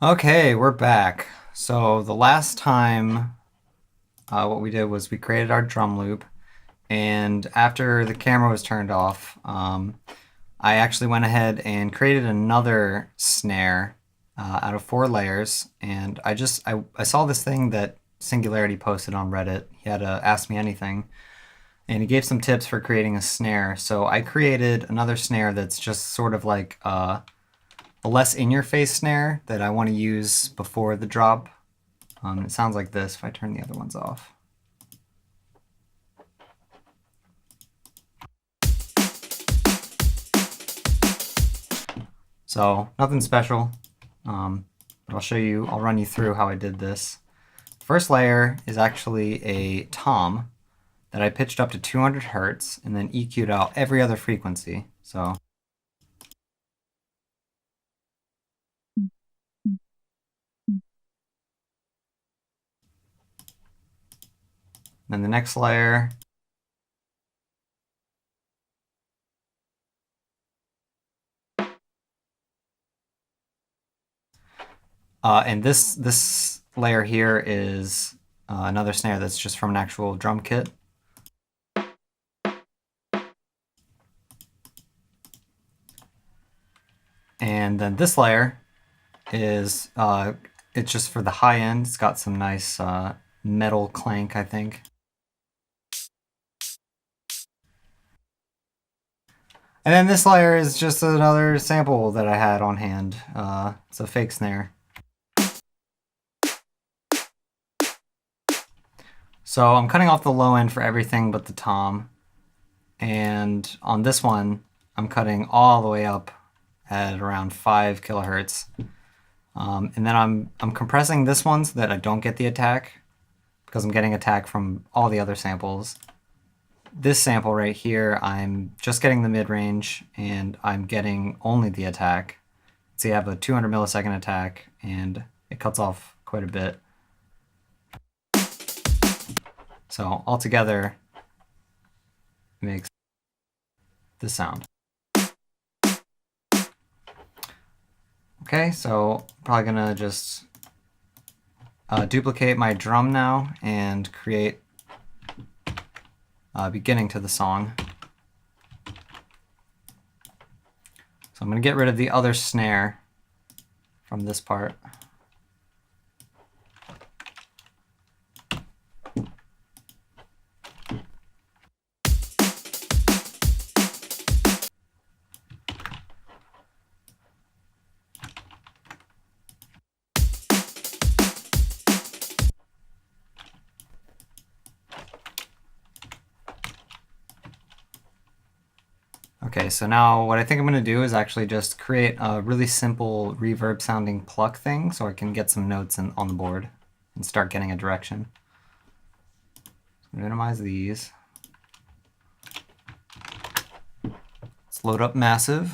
Okay, we're back. So the last time, what we did was we created our drum loop, and after the camera was turned off, I actually went ahead and created another snare out of 4 layers. And I saw this thing that Singularity posted on Reddit. He had Ask Me Anything, and he gave some tips for creating a snare. So I created another snare that's just sort of like a less in-your-face snare that I want to use before the drop. It sounds like this if I turn the other ones off. So nothing special, but I'll run you through how I did this. The first layer is actually a tom that I pitched up to 200 hertz and then EQ'd out every other frequency. So then the next layer, and this layer here is another snare that's just from an actual drum kit. And then this layer is it's just for the high end. It's got some nice metal clank, I think. And then this layer is just another sample that I had on hand. It's a fake snare. So I'm cutting off the low end for everything but the tom. And on this one, I'm cutting all the way up at around 5 kilohertz. And then I'm compressing this one so that I don't get the attack, because I'm getting attack from all the other samples. This sample right here, I'm just getting the mid-range, and I'm getting only the attack. So you have a 200 millisecond attack, and it cuts off quite a bit. So altogether, it makes this sound. Okay, so I'm probably gonna just duplicate my drum now and create a beginning to the song. So I'm gonna get rid of the other snare from this part. Okay, so now what I think I'm going to do is actually just create a really simple reverb sounding pluck thing so I can get some notes on the board and start getting a direction. Minimize these. Let's load up Massive.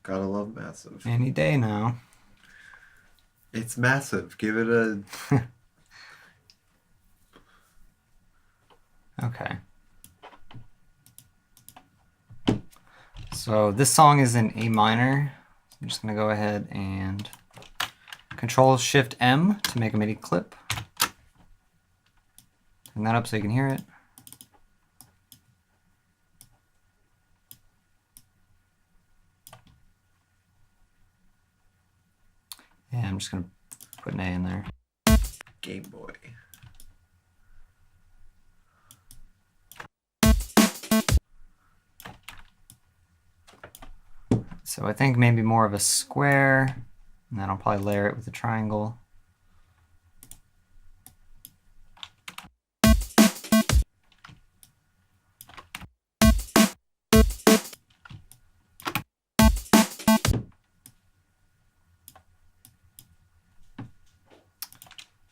Gotta love Massive. Any day now. It's Massive. Give it a... Okay. So this song is in A minor. I'm just going to go ahead and Control-Shift-M to make a MIDI clip. Turn that up so you can hear it. And I'm just going to put an A in there. Game Boy. So I think maybe more of a square, and then I'll probably layer it with a triangle.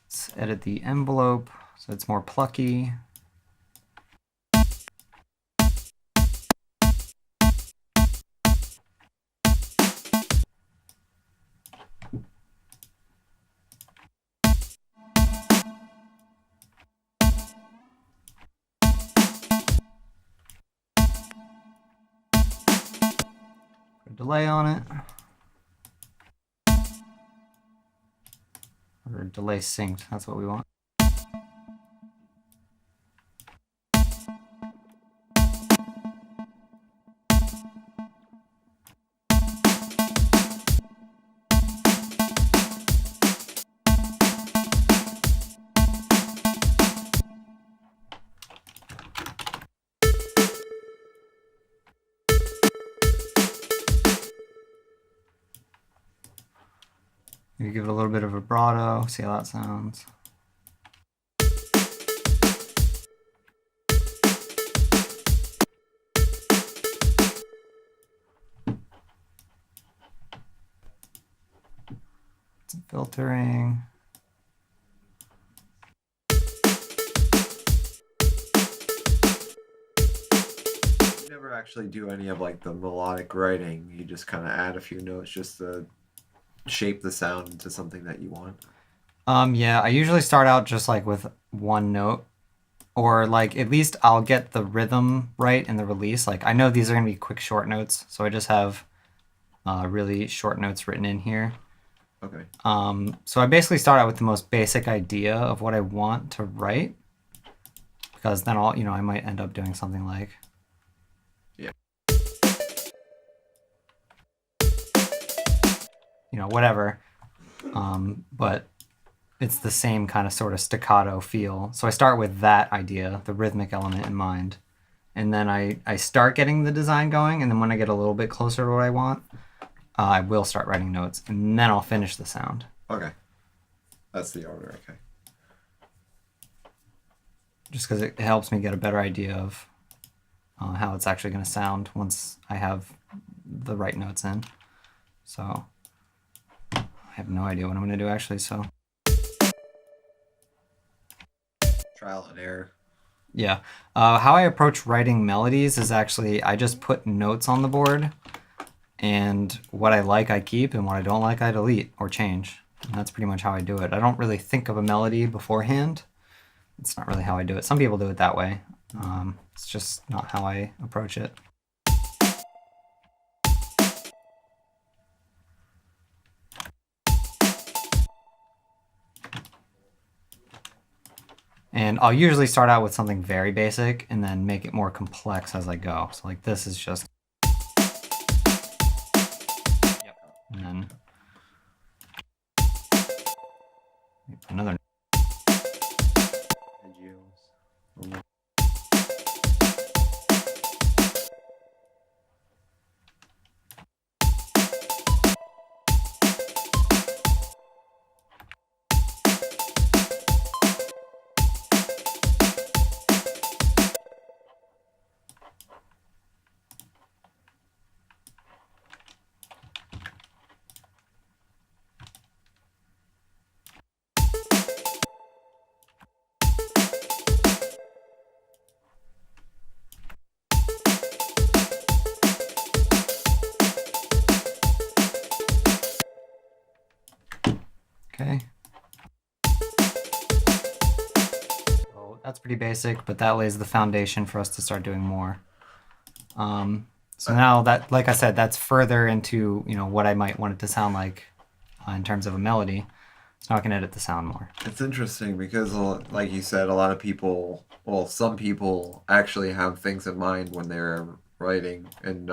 Let's edit the envelope so it's more plucky. delay on it. Or delay synced, that's what we want. Maybe give it a little bit of vibrato, see how that sounds. Some filtering. You never actually do any of like the melodic writing. You just kind of add a few notes just to shape the sound into something that you want. Yeah, I usually start out just like with one note, or like at least I'll get the rhythm right in the release. Like I know these are gonna be quick short notes, so I just have really short notes written in here. Okay. So I basically start out with the most basic idea of what I want to write, because then I'll, I might end up doing something like, Yeah. Whatever. But it's the same kind of sort of staccato feel. So I start with that idea, the rhythmic element in mind. And then I start getting the design going, and then when I get a little bit closer to what I want, I will start writing notes, and then I'll finish the sound. Okay. That's the order, okay. Just because it helps me get a better idea of how it's actually going to sound once I have the right notes in. So I have no idea what I'm going to do actually, so. Trial and error. Yeah. How I approach writing melodies is actually I just put notes on the board, and what I like I keep, and what I don't like I delete or change. And that's pretty much how I do it. I don't really think of a melody beforehand. It's not really how I do it. Some people do it that way. It's just not how I approach it. And I'll usually start out with something very basic and then make it more complex as I go. So like this is just... And then... another... Okay. So that's pretty basic, but that lays the foundation for us to start doing more. So now that, like I said, that's further into, what I might want it to sound like in terms of a melody. So now I can edit the sound more. It's interesting because, like you said, a lot of people, well, some people actually have things in mind when they're writing. And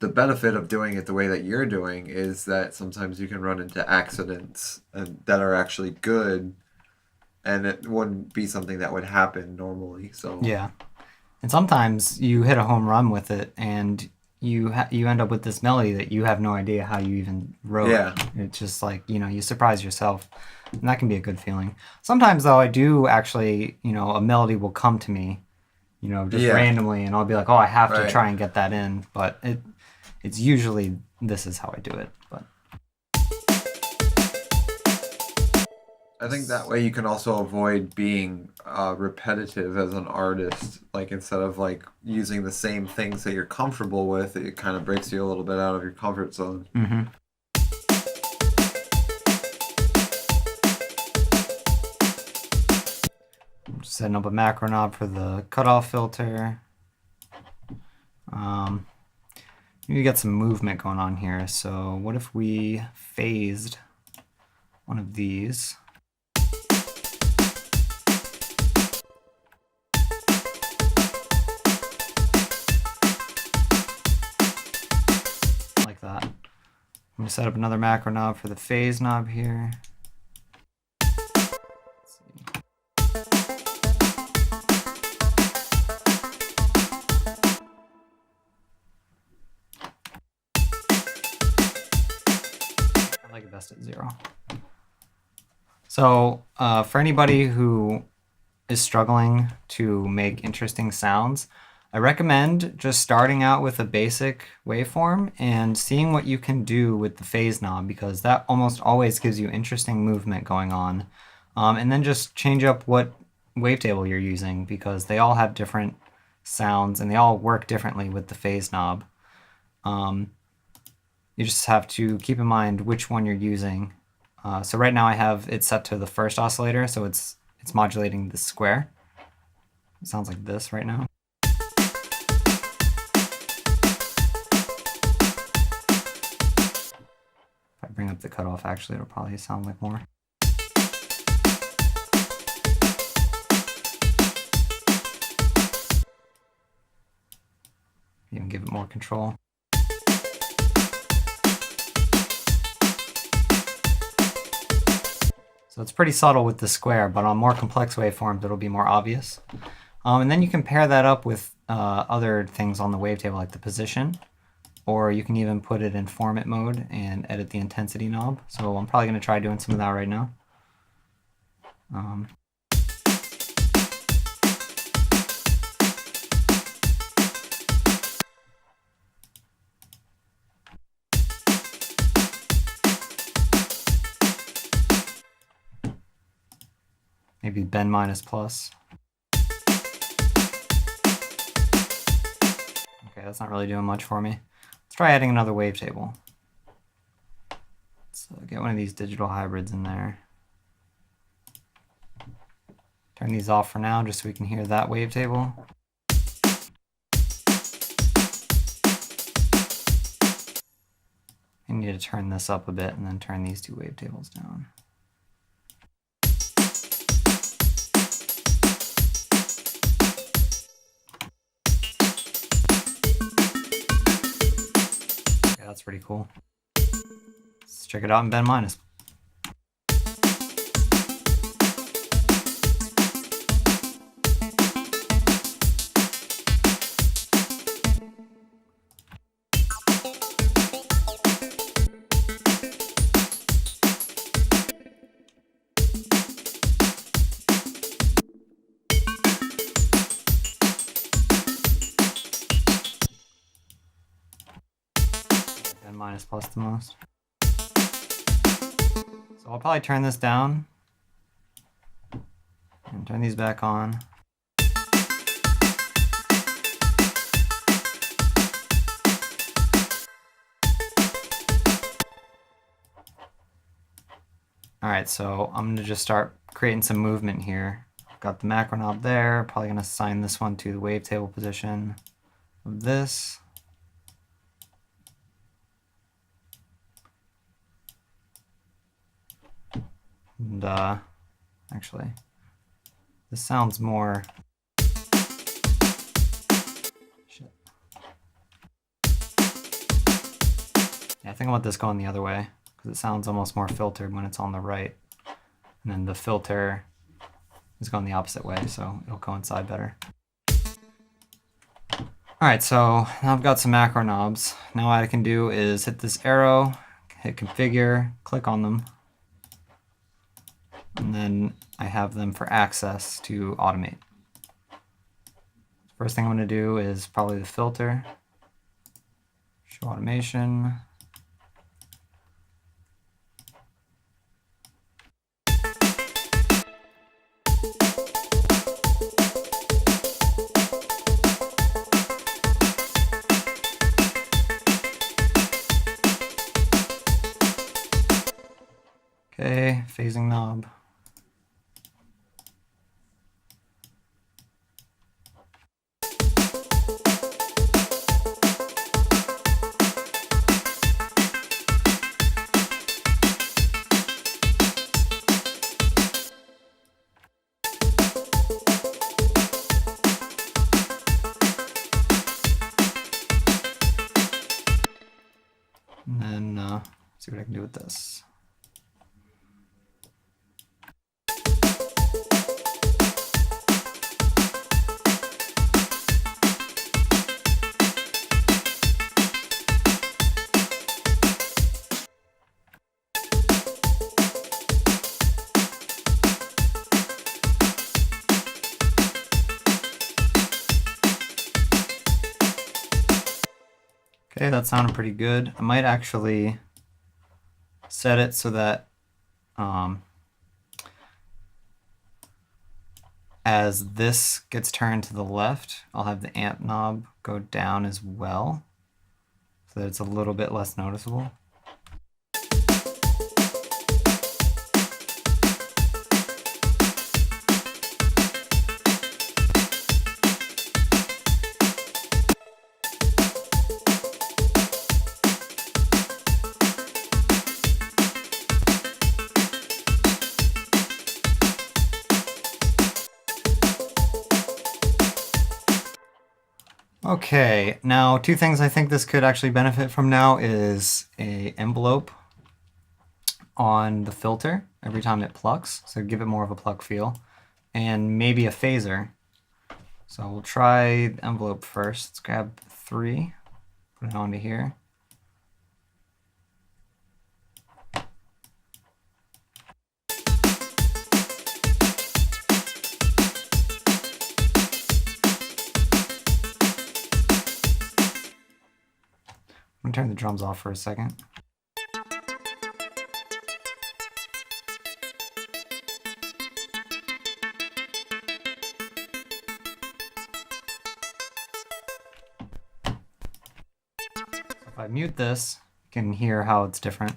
the benefit of doing it the way that you're doing is that sometimes you can run into accidents that are actually good, and it wouldn't be something that would happen normally. So yeah. And sometimes you hit a home run with it, and you end up with this melody that you have no idea how you even wrote. Yeah. It's just like, you surprise yourself, and that can be a good feeling. Sometimes, though, I do actually, a melody will come to me, just randomly, and I'll be like, oh, I have to try and get that in. But it's usually, this is how I do it. But I think that way you can also avoid being repetitive as an artist. Like instead of like using the same things that you're comfortable with, it kind of breaks you a little bit out of your comfort zone. Mm-hmm. Just setting up a macro knob for the cutoff filter. We need to get some movement going on here. So what if we phased one of these? Like that. I'm going to set up another macro knob for the phase knob here. I like it best at 0. So for anybody who is struggling to make interesting sounds, I recommend just starting out with a basic waveform and seeing what you can do with the phase knob, because that almost always gives you interesting movement going on. And then just change up what wavetable you're using, because they all have different sounds and they all work differently with the phase knob. You just have to keep in mind which one you're using. So right now I have it set to the first oscillator, so it's modulating the square. It sounds like this right now. If I bring up the cutoff, actually, it'll probably sound like more. Even give it more control. So it's pretty subtle with the square, but on more complex waveforms, it'll be more obvious. And then you can pair that up with other things on the wavetable, like the position, or you can even put it in format mode and edit the intensity knob. So I'm probably going to try doing some of that right now. Maybe bend minus plus. Okay, that's not really doing much for me. Let's try adding another wavetable. Let's get one of these digital hybrids in there. Turn these off for now, just so we can hear that wavetable. I need to turn this up a bit and then turn these two wavetables down. Okay, that's pretty cool. Let's check it out in bend minus. Bend minus plus the most. So I'll probably turn this down and turn these back on. Alright, so I'm going to just start creating some movement here. Got the macro knob there, probably going to assign this one to the wavetable position of this. And actually, this sounds more... Shit. Yeah, I think I want this going the other way, because it sounds almost more filtered when it's on the right. And then the filter is going the opposite way, so it'll coincide better. Alright, so now I've got some macro knobs. Now what I can do is hit this arrow, hit configure, click on them, and then I have them for access to automate. First thing I'm going to do is probably the filter, show automation. Okay, phasing knob. with this. Okay, that sounded pretty good. I might actually set it so that as this gets turned to the left, I'll have the amp knob go down as well, so that it's a little bit less noticeable. Okay, now two things I think this could actually benefit from now is a envelope on the filter every time it plucks, so give it more of a pluck feel, and maybe a phaser. So we'll try the envelope first. Let's grab 3, put it onto here. I'm gonna turn the drums off for a second. So if I mute this, you can hear how it's different.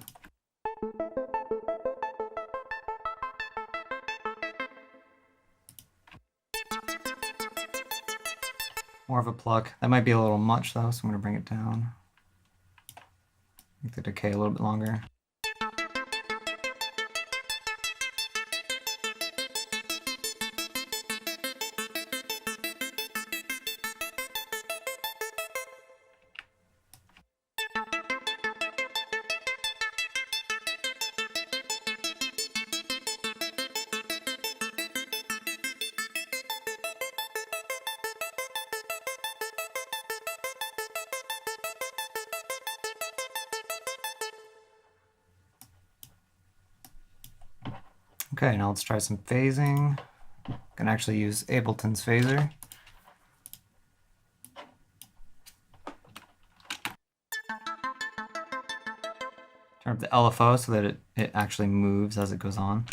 More of a pluck. That might be a little much though, so I'm gonna bring it down. Make the decay a little bit longer. Okay, now let's try some phasing. Can actually use Ableton's phaser. Turn up the LFO so that it actually moves as it goes on.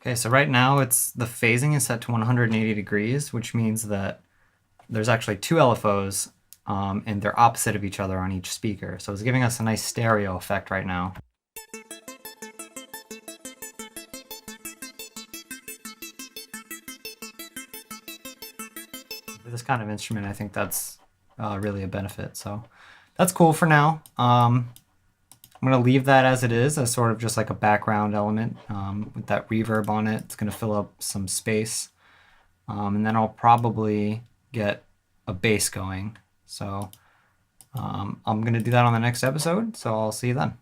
Okay, so right now the phasing is set to 180 degrees, which means that there's actually 2 LFOs and they're opposite of each other on each speaker. So it's giving us a nice stereo effect right now. For this kind of instrument, I think that's really a benefit. So that's cool for now. I'm going to leave that as it is, as sort of just like a background element with that reverb on it. It's going to fill up some space. And then I'll probably get a bass going. So I'm going to do that on the next episode. So I'll see you then.